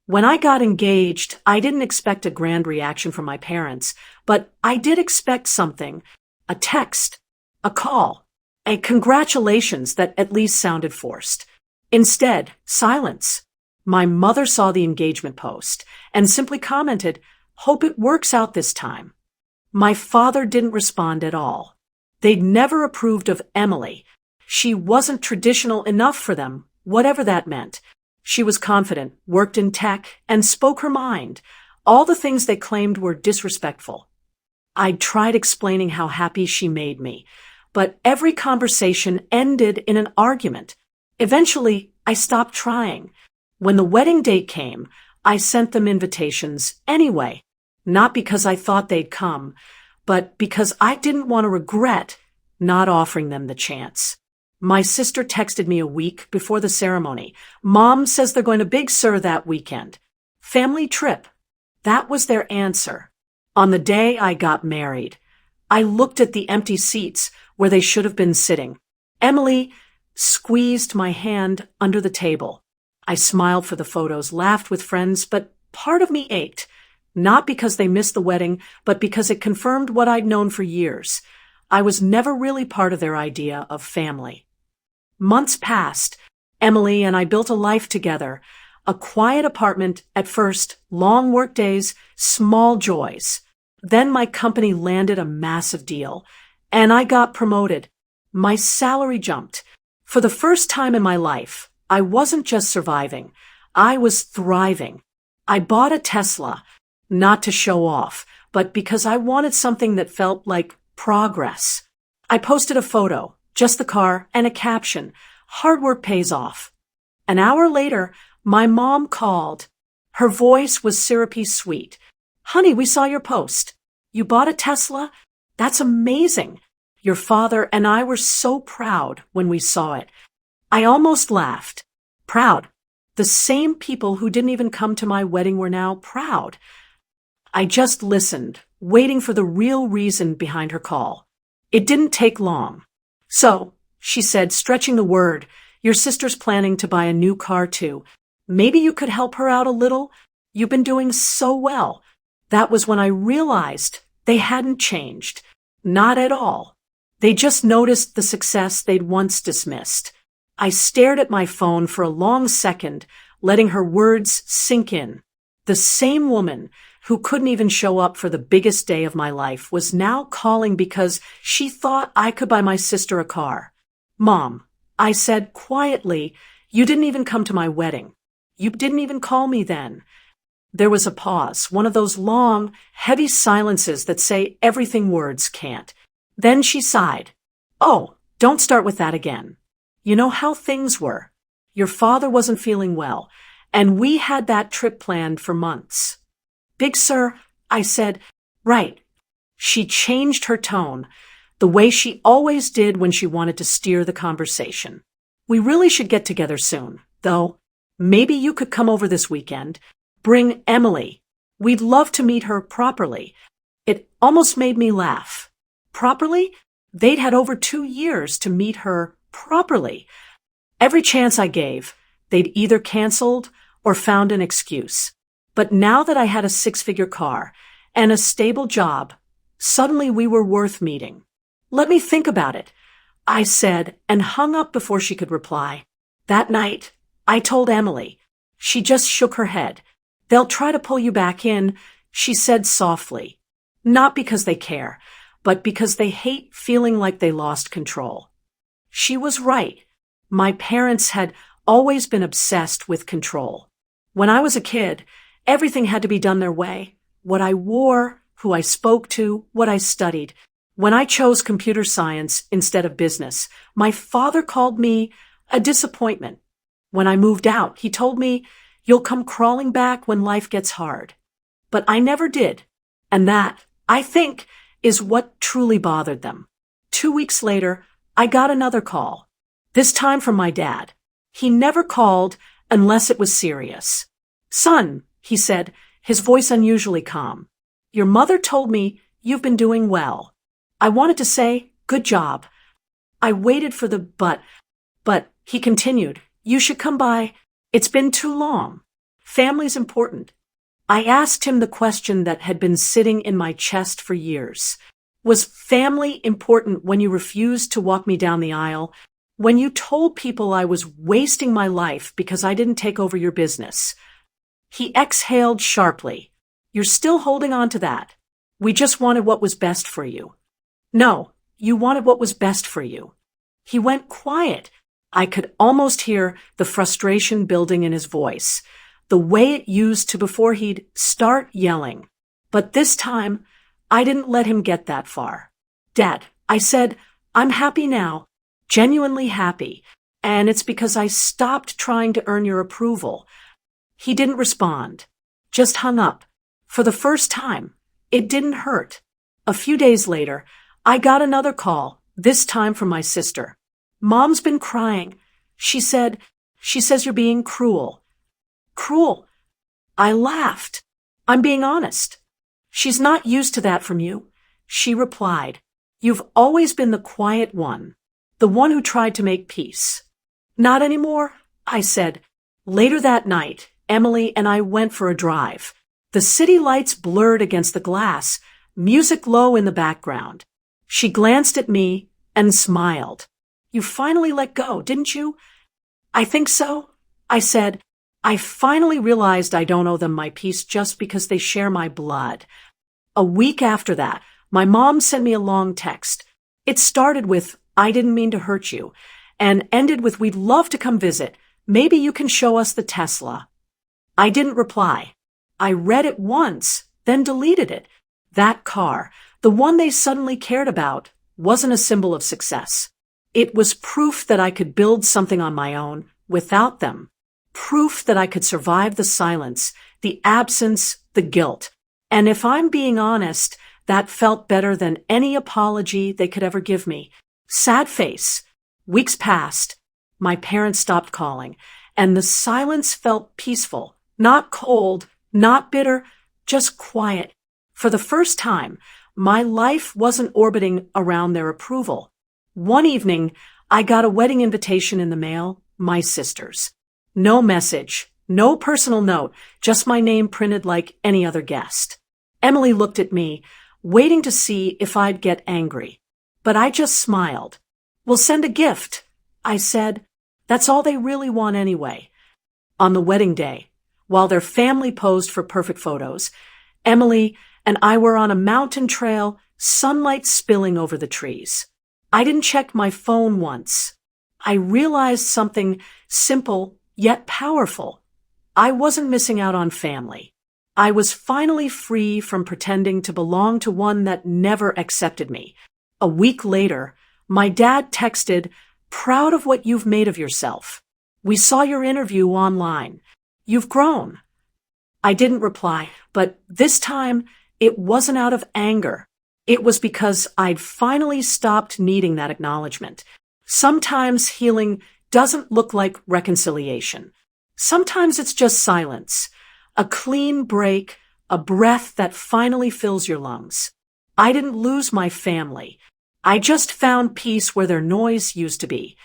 When I got engaged, I didn't expect a grand reaction from my parents, but I did expect something. A text, a call, a congratulations that at least sounded forced. Instead, silence. My mother saw the engagement post and simply commented, "Hope it works out this time." My father didn't respond at all. They'd never approved of Emily. She wasn't traditional enough for them, whatever that meant. She was confident, worked in tech, and spoke her mind. All the things they claimed were disrespectful. I'd tried explaining how happy she made me, but every conversation ended in an argument. Eventually, I stopped trying. When the wedding date came, I sent them invitations anyway, not because I thought they'd come, but because I didn't want to regret not offering them the chance. My sister texted me a week before the ceremony. "Mom says they're going to Big Sur that weekend. Family trip." That was their answer. On the day I got married, I looked at the empty seats where they should have been sitting. Emily squeezed my hand under the table. I smiled for the photos, laughed with friends, but part of me ached. Not because they missed the wedding, but because it confirmed what I'd known for years. I was never really part of their idea of family. Months passed. Emily and I built a life together. A quiet apartment at first, long work days, small joys. Then my company landed a massive deal, and I got promoted. My salary jumped. For the first time in my life, I wasn't just surviving. I was thriving. I bought a Tesla, not to show off, but because I wanted something that felt like progress. I posted a photo, just the car, and a caption, "Hard work pays off." An hour later, my mom called. Her voice was syrupy sweet. "Honey, we saw your post. You bought a Tesla? That's amazing. Your father and I were so proud when we saw it." I almost laughed. Proud. The same people who didn't even come to my wedding were now proud. I just listened, waiting for the real reason behind her call. It didn't take long. "So," she said, stretching the word, "your sister's planning to buy a new car too. Maybe you could help her out a little? You've been doing so well." That was when I realized they hadn't changed. Not at all. They just noticed the success they'd once dismissed. I stared at my phone for a long second, letting her words sink in. The same woman who couldn't even show up for the biggest day of my life was now calling because she thought I could buy my sister a car. "Mom," I said quietly, "you didn't even come to my wedding. You didn't even call me then." There was a pause, one of those long, heavy silences that say everything words can't. Then she sighed. "Oh, don't start with that again. You know how things were. Your father wasn't feeling well, and we had that trip planned for months." "Big Sur," I said. "Right." She changed her tone, the way she always did when she wanted to steer the conversation. "We really should get together soon, though. Maybe you could come over this weekend. Bring Emily. We'd love to meet her properly." It almost made me laugh. Properly? They'd had over 2 years to meet her properly. Every chance I gave, they'd either canceled or found an excuse. But now that I had a 6-figure car and a stable job, suddenly we were worth meeting. "Let me think about it," I said, and hung up before she could reply. That night, I told Emily. She just shook her head. "They'll try to pull you back in," she said softly. "Not because they care, but because they hate feeling like they lost control." She was right. My parents had always been obsessed with control. When I was a kid, everything had to be done their way. What I wore, who I spoke to, what I studied. When I chose computer science instead of business, my father called me a disappointment. When I moved out, he told me, "You'll come crawling back when life gets hard." But I never did. And that, I think, is what truly bothered them. 2 weeks later, I got another call. This time from my dad. He never called unless it was serious. "Son," he said, his voice unusually calm, "your mother told me you've been doing well." I wanted to say, "Good job." I waited for the but he continued, "You should come by. It's been too long." Family's important. I asked him the question that had been sitting in my chest for years. Was family important when you refused to walk me down the aisle? When you told people I was wasting my life because I didn't take over your business? He exhaled sharply. You're still holding on to that. We just wanted what was best for you. No, you wanted what was best for you. He went quiet. I could almost hear the frustration building in his voice, the way it used to before he'd start yelling. But this time, I didn't let him get that far. Dad, I said, I'm happy now, genuinely happy, and it's because I stopped trying to earn your approval. He didn't respond, just hung up. For the first time, it didn't hurt. A few days later, I got another call, this time from my sister. Mom's been crying. She says you're being cruel. Cruel. I laughed. I'm being honest. She's not used to that from you. She replied, you've always been the quiet one, the one who tried to make peace. Not anymore, I said. Later that night, Emily and I went for a drive. The city lights blurred against the glass, music low in the background. She glanced at me and smiled. You finally let go, didn't you? I think so, I said. I finally realized I don't owe them my peace just because they share my blood. A week after that, my mom sent me a long text. It started with, I didn't mean to hurt you, and ended with, we'd love to come visit. Maybe you can show us the Tesla. I didn't reply. I read it once, then deleted it. That car, the one they suddenly cared about, wasn't a symbol of success. It was proof that I could build something on my own without them. Proof that I could survive the silence, the absence, the guilt. And if I'm being honest, that felt better than any apology they could ever give me. Sad face. Weeks passed. My parents stopped calling, and the silence felt peaceful, not cold, not bitter, just quiet. For the first time, my life wasn't orbiting around their approval. One evening, I got a wedding invitation in the mail, my sister's. No message, no personal note, just my name printed like any other guest. Emily looked at me, waiting to see if I'd get angry. But I just smiled. We'll send a gift, I said. That's all they really want anyway. On the wedding day, while their family posed for perfect photos, Emily and I were on a mountain trail, sunlight spilling over the trees. I didn't check my phone once. I realized something simple yet powerful. I wasn't missing out on family. I was finally free from pretending to belong to one that never accepted me. A week later, my dad texted, proud of what you've made of yourself. We saw your interview online. You've grown. I didn't reply, but this time it wasn't out of anger. It was because I'd finally stopped needing that acknowledgement. Sometimes healing doesn't look like reconciliation. Sometimes it's just silence, a clean break, a breath that finally fills your lungs. I didn't lose my family. I just found peace where their noise used to be.